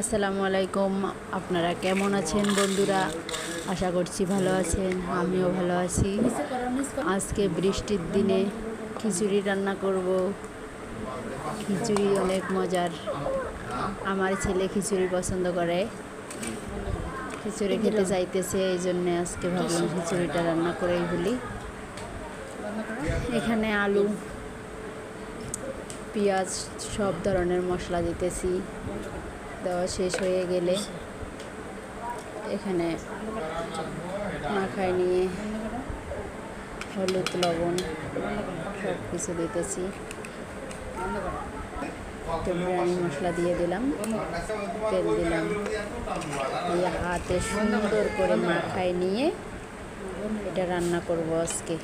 আসসালামু আলাইকুম। আপনারা কেমন আছেন বন্ধুরা? আশা করছি ভালো আছেন, আমিও ভালো আছি। আজকে বৃষ্টির দিনে খিচুড়ি রান্না করব। খিচুড়ি অনেক মজার। আমার ছেলে খিচুড়ি পছন্দ করে, খিচুড়ি খেতে চাইতেছে, এই জন্যে আজকে ভাবলাম খিচুড়িটা রান্না করেই বলি। এখানে আলু, পেঁয়াজ, সব ধরনের মশলা দিতেছি। দেওয়া শেষ হয়ে গেলে এখানে মাখায় নিয়ে হলুদ, লবণ সব কিছু দিতেছি। বিরিয়ানি মশলা দিয়ে দিলাম, তেল দিলাম। এই হাতে সুন্দর করে মাখায় নিয়ে এটা রান্না করব আজকে।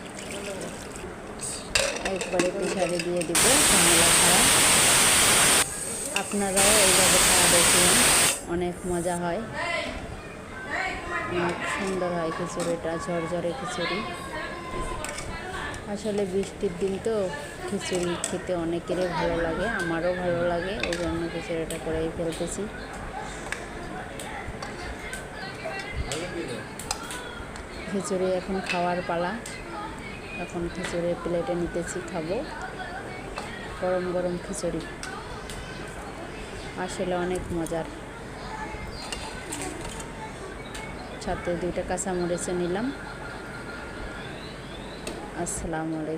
একবারে প্রেসারে দিয়ে দিব, ঝামেলা ছাড়া। আপনারাও এইভাবে খাওয়া দেখবেন, অনেক মজা হয়, অনেক সুন্দর হয় খিচুড়িটা, ঝরঝরে খিচুড়ি। আসলে বৃষ্টির দিন তো খিচুড়ি খেতে অনেকেরই ভালো লাগে, আমারও ভালো লাগে, এই জন্য খিচুড়িটা করেই ফেলতেছি। খিচুড়ি এখন খাওয়ার পালা। এখন খিচুড়ি প্লেটে নিতেছি, খাবো। গরম গরম খিচুড়ি আসলে অনেক মজার। সাথে 2টা কাঁচামরিচ নিলাম। আসসালামু আলাইকুম।